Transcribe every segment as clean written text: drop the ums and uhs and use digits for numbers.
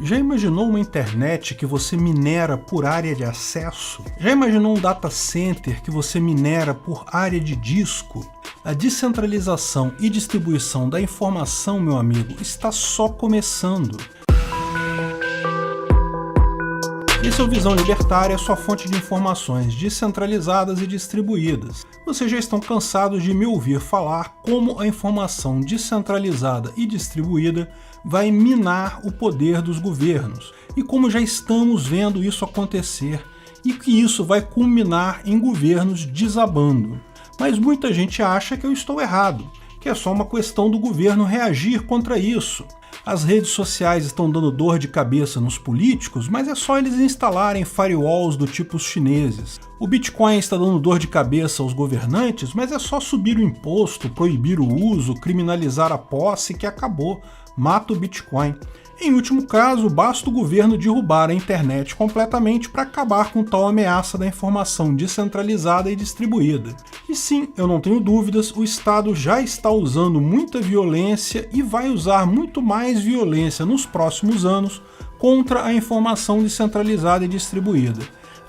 Já imaginou uma internet que você minera por área de acesso? Já imaginou um data center que você minera por área de disco? A descentralização e distribuição da informação, meu amigo, está só começando. Esse é o Visão Libertária, sua fonte de informações descentralizadas e distribuídas. Vocês já estão cansados de me ouvir falar como a informação descentralizada e distribuída vai minar o poder dos governos, e como já estamos vendo isso acontecer, e que isso vai culminar em governos desabando. Mas muita gente acha que eu estou errado, que é só uma questão do governo reagir contra isso. As redes sociais estão dando dor de cabeça nos políticos, mas é só eles instalarem firewalls do tipo os chineses. O Bitcoin está dando dor de cabeça aos governantes, mas é só subir o imposto, proibir o uso, criminalizar a posse que acabou, mata o Bitcoin. Em último caso, basta o governo derrubar a internet completamente para acabar com tal ameaça da informação descentralizada e distribuída. E sim, eu não tenho dúvidas, o Estado já está usando muita violência e vai usar muito mais violência nos próximos anos contra a informação descentralizada e distribuída.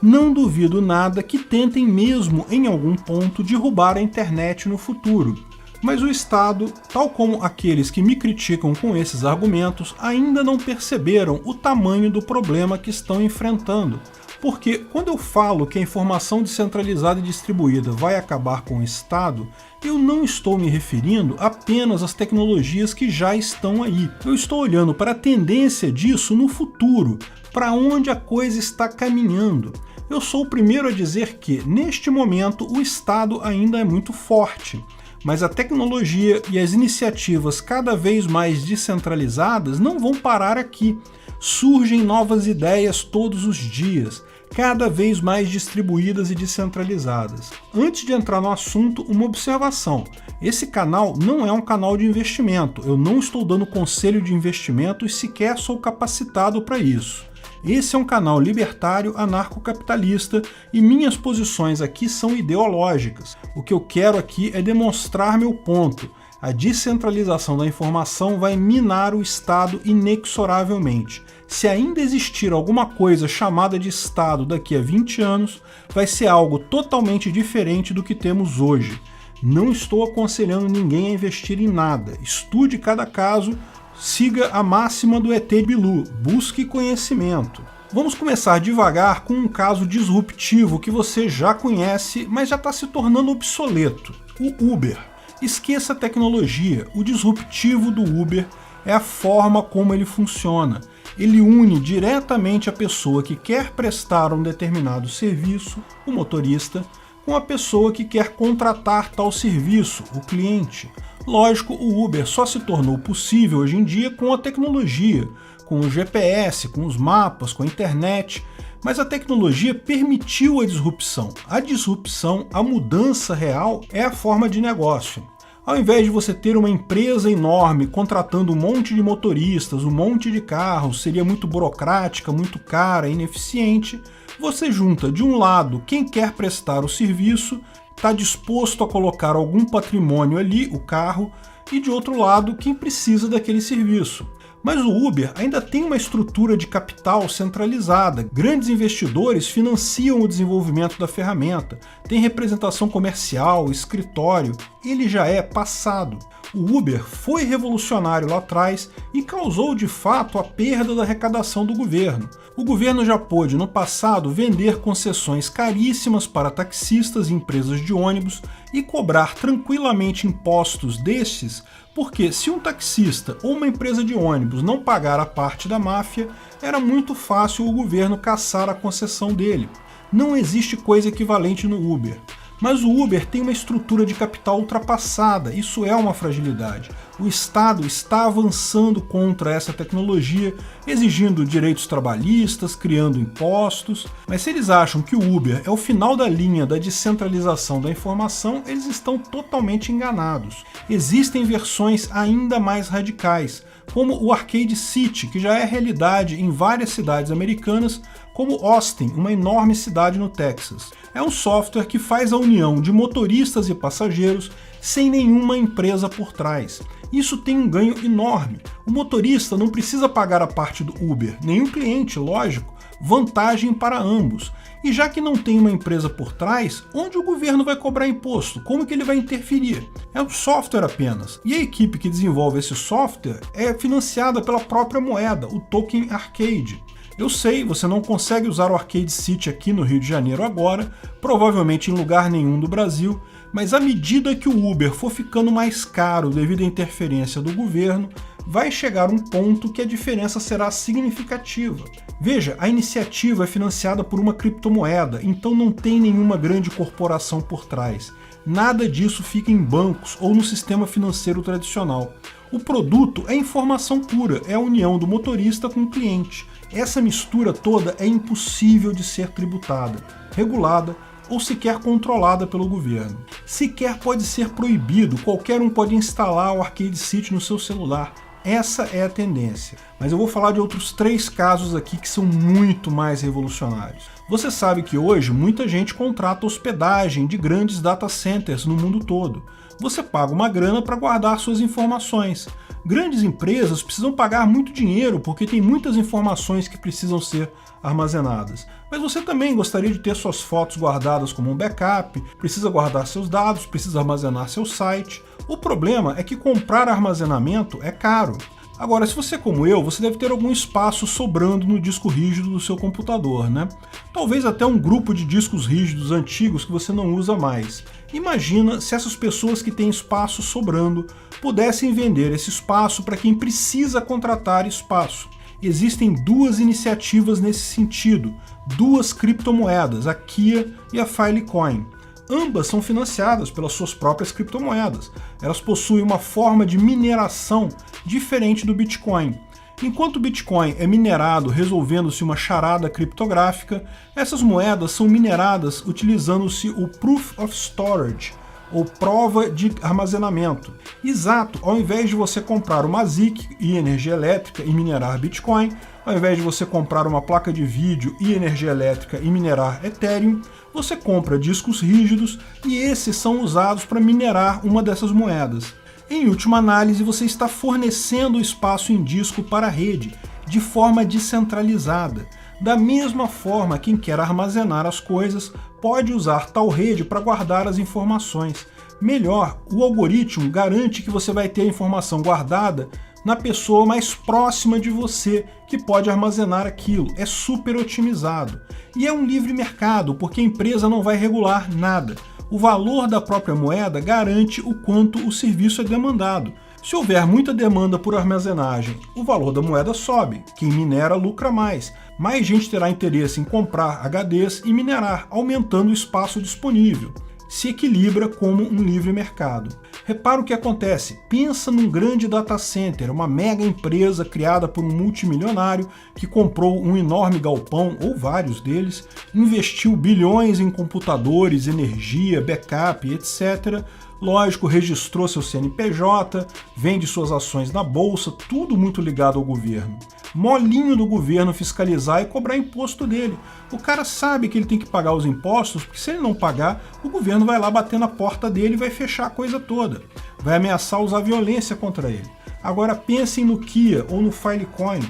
Não duvido nada que tentem mesmo, em algum ponto, derrubar a internet no futuro. Mas o Estado, tal como aqueles que me criticam com esses argumentos, ainda não perceberam o tamanho do problema que estão enfrentando. Porque quando eu falo que a informação descentralizada e distribuída vai acabar com o Estado, eu não estou me referindo apenas às tecnologias que já estão aí. Eu estou olhando para a tendência disso no futuro, para onde a coisa está caminhando. Eu sou o primeiro a dizer que, neste momento, o Estado ainda é muito forte. Mas a tecnologia e as iniciativas cada vez mais descentralizadas não vão parar aqui. Surgem novas ideias todos os dias, cada vez mais distribuídas e descentralizadas. Antes de entrar no assunto, uma observação. Esse canal não é um canal de investimento. Eu não estou dando conselho de investimento e sequer sou capacitado para isso. Esse é um canal libertário anarcocapitalista e minhas posições aqui são ideológicas. O que eu quero aqui é demonstrar meu ponto. A descentralização da informação vai minar o Estado inexoravelmente. Se ainda existir alguma coisa chamada de Estado daqui a 20 anos, vai ser algo totalmente diferente do que temos hoje. Não estou aconselhando ninguém a investir em nada. Estude cada caso. Siga a máxima do ET Bilu, busque conhecimento. Vamos começar devagar com um caso disruptivo que você já conhece, mas já está se tornando obsoleto, o Uber. Esqueça a tecnologia, o disruptivo do Uber é a forma como ele funciona. Ele une diretamente a pessoa que quer prestar um determinado serviço, o motorista, com a pessoa que quer contratar tal serviço, o cliente. Lógico, o Uber só se tornou possível hoje em dia com a tecnologia, com o GPS, com os mapas, com a internet, mas a tecnologia permitiu a disrupção. A disrupção, a mudança real, é a forma de negócio. Ao invés de você ter uma empresa enorme contratando um monte de motoristas, um monte de carros, seria muito burocrática, muito cara, ineficiente, você junta de um lado quem quer prestar o serviço, está disposto a colocar algum patrimônio ali, o carro, e de outro lado, quem precisa daquele serviço. Mas o Uber ainda tem uma estrutura de capital centralizada. Grandes investidores financiam o desenvolvimento da ferramenta, tem representação comercial, escritório, ele já é passado. O Uber foi revolucionário lá atrás e causou de fato a perda da arrecadação do governo. O governo já pôde, no passado, vender concessões caríssimas para taxistas e empresas de ônibus e cobrar tranquilamente impostos destes, porque se um taxista ou uma empresa de ônibus não pagar a parte da máfia, era muito fácil o governo caçar a concessão dele. Não existe coisa equivalente no Uber. Mas o Uber tem uma estrutura de capital ultrapassada, isso é uma fragilidade. O Estado está avançando contra essa tecnologia, exigindo direitos trabalhistas, criando impostos, mas se eles acham que o Uber é o final da linha da descentralização da informação, eles estão totalmente enganados. Existem versões ainda mais radicais, como o Arcade City, que já é realidade em várias cidades americanas, como Austin, uma enorme cidade no Texas. É um software que faz a união de motoristas e passageiros sem nenhuma empresa por trás. Isso tem um ganho enorme. O motorista não precisa pagar a parte do Uber, nem o cliente, lógico, vantagem para ambos. E já que não tem uma empresa por trás, onde o governo vai cobrar imposto? Como que ele vai interferir? É um software apenas. E a equipe que desenvolve esse software é financiada pela própria moeda, o token Arcade. Eu sei, você não consegue usar o Arcade City aqui no Rio de Janeiro agora, provavelmente em lugar nenhum do Brasil, mas à medida que o Uber for ficando mais caro devido à interferência do governo, vai chegar um ponto que a diferença será significativa. Veja, a iniciativa é financiada por uma criptomoeda, então não tem nenhuma grande corporação por trás. Nada disso fica em bancos ou no sistema financeiro tradicional. O produto é informação pura, é a união do motorista com o cliente. Essa mistura toda é impossível de ser tributada, regulada ou sequer controlada pelo governo. Sequer pode ser proibido, qualquer um pode instalar o Arcade City no seu celular. Essa é a tendência. Mas eu vou falar de outros 3 casos aqui que são muito mais revolucionários. Você sabe que hoje muita gente contrata hospedagem de grandes data centers no mundo todo. Você paga uma grana para guardar suas informações. Grandes empresas precisam pagar muito dinheiro porque tem muitas informações que precisam ser armazenadas. Mas você também gostaria de ter suas fotos guardadas como um backup, precisa guardar seus dados, precisa armazenar seu site. O problema é que comprar armazenamento é caro. Agora, se você é como eu, você deve ter algum espaço sobrando no disco rígido do seu computador, né? Talvez até um grupo de discos rígidos antigos que você não usa mais. Imagina se essas pessoas que têm espaço sobrando pudessem vender esse espaço para quem precisa contratar espaço. Existem 2 iniciativas nesse sentido, 2 criptomoedas, a Kia e a Filecoin. Ambas são financiadas pelas suas próprias criptomoedas. Elas possuem uma forma de mineração diferente do Bitcoin. Enquanto o Bitcoin é minerado resolvendo-se uma charada criptográfica, essas moedas são mineradas utilizando-se o Proof of Storage, ou prova de armazenamento. Exato, ao invés de você comprar uma ASIC e energia elétrica e minerar Bitcoin, ao invés de você comprar uma placa de vídeo e energia elétrica e minerar Ethereum, você compra discos rígidos e esses são usados para minerar uma dessas moedas. Em última análise, você está fornecendo espaço em disco para a rede, de forma descentralizada. Da mesma forma, quem quer armazenar as coisas pode usar tal rede para guardar as informações. Melhor, o algoritmo garante que você vai ter a informação guardada na pessoa mais próxima de você, que pode armazenar aquilo. É super otimizado. E é um livre mercado, porque a empresa não vai regular nada. O valor da própria moeda garante o quanto o serviço é demandado. Se houver muita demanda por armazenagem, o valor da moeda sobe. Quem minera lucra mais. Mais gente terá interesse em comprar HDs e minerar, aumentando o espaço disponível. Se equilibra como um livre mercado. Repara o que acontece. Pensa num grande data center, uma mega empresa criada por um multimilionário que comprou um enorme galpão, ou vários deles, investiu bilhões em computadores, energia, backup, etc. Lógico, registrou seu CNPJ, vende suas ações na bolsa, tudo muito ligado ao governo. Molinho do governo fiscalizar e cobrar imposto dele. O cara sabe que ele tem que pagar os impostos, porque se ele não pagar, o governo vai lá bater na porta dele e vai fechar a coisa toda. Vai ameaçar usar violência contra ele. Agora pensem no Kia ou no Filecoin.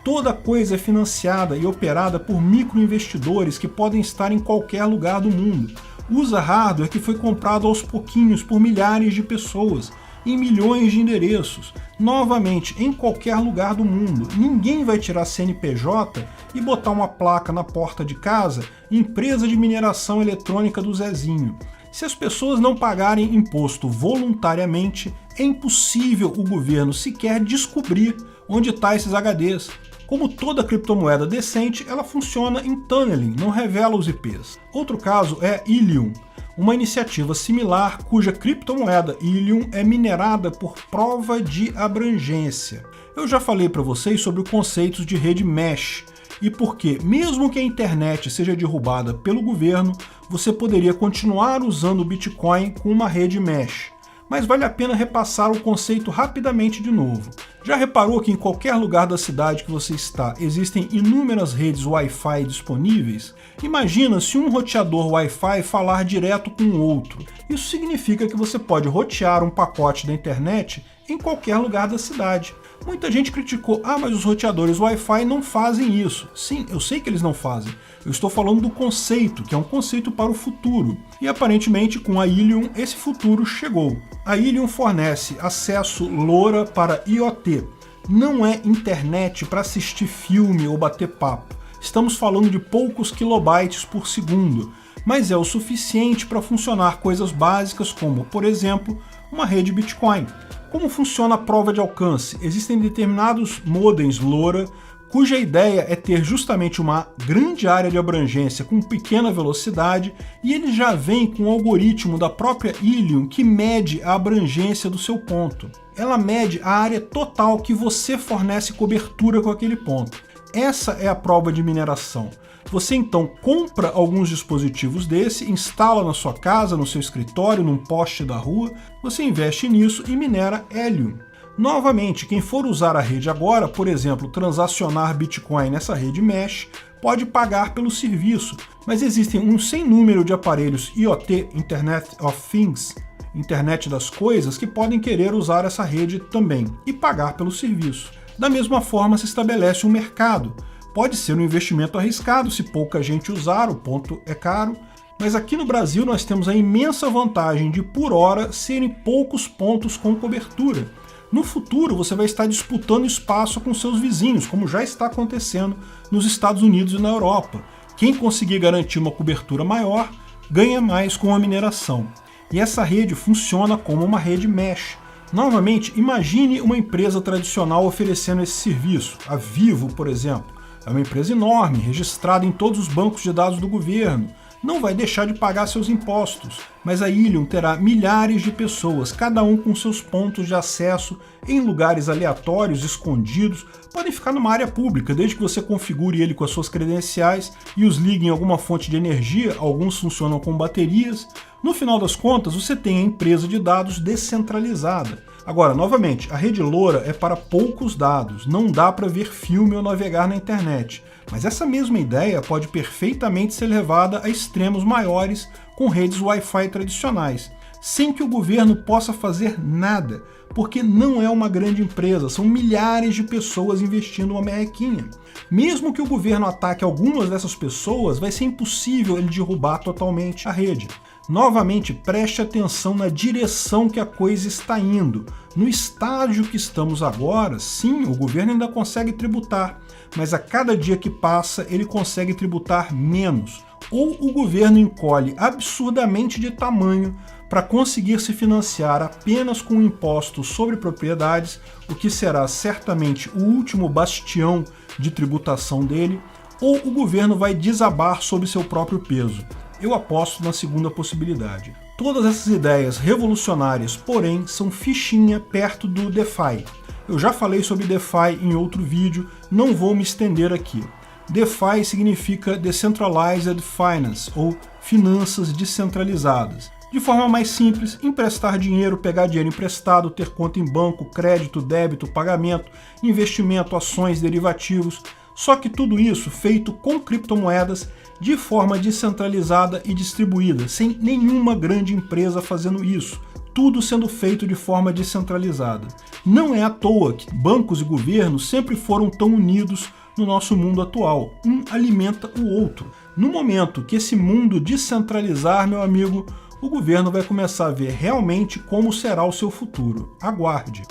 Toda coisa é financiada e operada por microinvestidores que podem estar em qualquer lugar do mundo. Usa hardware que foi comprado aos pouquinhos por milhares de pessoas, em milhões de endereços, novamente em qualquer lugar do mundo. Ninguém vai tirar CNPJ e botar uma placa na porta de casa, empresa de mineração eletrônica do Zezinho. Se as pessoas não pagarem imposto voluntariamente, é impossível o governo sequer descobrir onde estão esses HDs. Como toda criptomoeda decente, ela funciona em tunneling, não revela os IPs. Outro caso é Ilium, uma iniciativa similar cuja criptomoeda Ilium é minerada por prova de abrangência. Eu já falei para vocês sobre o conceito de rede mesh e porque, mesmo que a internet seja derrubada pelo governo, você poderia continuar usando o Bitcoin com uma rede mesh. Mas vale a pena repassar o conceito rapidamente de novo. Já reparou que em qualquer lugar da cidade que você está, existem inúmeras redes Wi-Fi disponíveis? Imagina se um roteador Wi-Fi falar direto com o outro. Isso significa que você pode rotear um pacote da internet em qualquer lugar da cidade. Muita gente criticou, mas os roteadores Wi-Fi não fazem isso. Sim, eu sei que eles não fazem. Eu estou falando do conceito, que é um conceito para o futuro. E aparentemente com a Ilium esse futuro chegou. A Ilium fornece acesso LoRa para IoT. Não é internet para assistir filme ou bater papo. Estamos falando de poucos kilobytes por segundo, mas é o suficiente para funcionar coisas básicas como, por exemplo, uma rede Bitcoin. Como funciona a prova de alcance? Existem determinados modems LoRa, cuja ideia é ter justamente uma grande área de abrangência com pequena velocidade, e ele já vem com um algoritmo da própria Ilium que mede a abrangência do seu ponto. Ela mede a área total que você fornece cobertura com aquele ponto. Essa é a prova de mineração. Você então compra alguns dispositivos desse, instala na sua casa, no seu escritório, num poste da rua, você investe nisso e minera Helium. Novamente, quem for usar a rede agora, por exemplo, transacionar Bitcoin nessa rede Mesh, pode pagar pelo serviço, mas existem um sem número de aparelhos IoT, Internet of Things, Internet das Coisas, que podem querer usar essa rede também e pagar pelo serviço. Da mesma forma se estabelece um mercado. Pode ser um investimento arriscado se pouca gente usar, o ponto é caro, mas aqui no Brasil nós temos a imensa vantagem de, por hora, serem poucos pontos com cobertura. No futuro, você vai estar disputando espaço com seus vizinhos, como já está acontecendo nos Estados Unidos e na Europa. Quem conseguir garantir uma cobertura maior, ganha mais com a mineração. E essa rede funciona como uma rede mesh. Novamente, imagine uma empresa tradicional oferecendo esse serviço, a Vivo, por exemplo. É uma empresa enorme, registrada em todos os bancos de dados do governo. Não vai deixar de pagar seus impostos, mas a Ilium terá milhares de pessoas, cada um com seus pontos de acesso em lugares aleatórios, escondidos. Podem ficar numa área pública, desde que você configure ele com as suas credenciais e os ligue em alguma fonte de energia, alguns funcionam com baterias. No final das contas, você tem a empresa de dados descentralizada. Agora, novamente, a rede LoRa é para poucos dados, não dá para ver filme ou navegar na internet. Mas essa mesma ideia pode perfeitamente ser levada a extremos maiores com redes Wi-Fi tradicionais, sem que o governo possa fazer nada, porque não é uma grande empresa, são milhares de pessoas investindo uma merrequinha. Mesmo que o governo ataque algumas dessas pessoas, vai ser impossível ele derrubar totalmente a rede. Novamente, preste atenção na direção que a coisa está indo. No estágio que estamos agora, sim, o governo ainda consegue tributar, mas a cada dia que passa ele consegue tributar menos. Ou o governo encolhe absurdamente de tamanho para conseguir se financiar apenas com impostos sobre propriedades, o que será certamente o último bastião de tributação dele, ou o governo vai desabar sob seu próprio peso. Eu aposto na segunda possibilidade. Todas essas ideias revolucionárias, porém, são fichinha perto do DeFi. Eu já falei sobre DeFi em outro vídeo, não vou me estender aqui. DeFi significa Decentralized Finance, ou finanças descentralizadas. De forma mais simples, emprestar dinheiro, pegar dinheiro emprestado, ter conta em banco, crédito, débito, pagamento, investimento, ações, derivativos. Só que tudo isso feito com criptomoedas de forma descentralizada e distribuída, sem nenhuma grande empresa fazendo isso. Tudo sendo feito de forma descentralizada. Não é à toa que bancos e governos sempre foram tão unidos no nosso mundo atual. Um alimenta o outro. No momento que esse mundo descentralizar, meu amigo, o governo vai começar a ver realmente como será o seu futuro. Aguarde.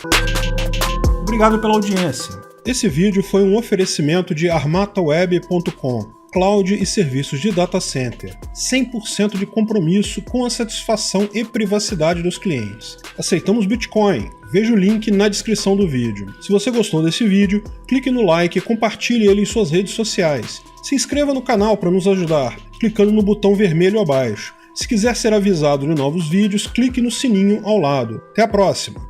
Obrigado pela audiência. Esse vídeo foi um oferecimento de armataweb.com, cloud e serviços de data center, 100% de compromisso com a satisfação e privacidade dos clientes. Aceitamos Bitcoin, veja o link na descrição do vídeo. Se você gostou desse vídeo, clique no like e compartilhe ele em suas redes sociais. Se inscreva no canal para nos ajudar, clicando no botão vermelho abaixo. Se quiser ser avisado de novos vídeos, clique no sininho ao lado. Até a próxima!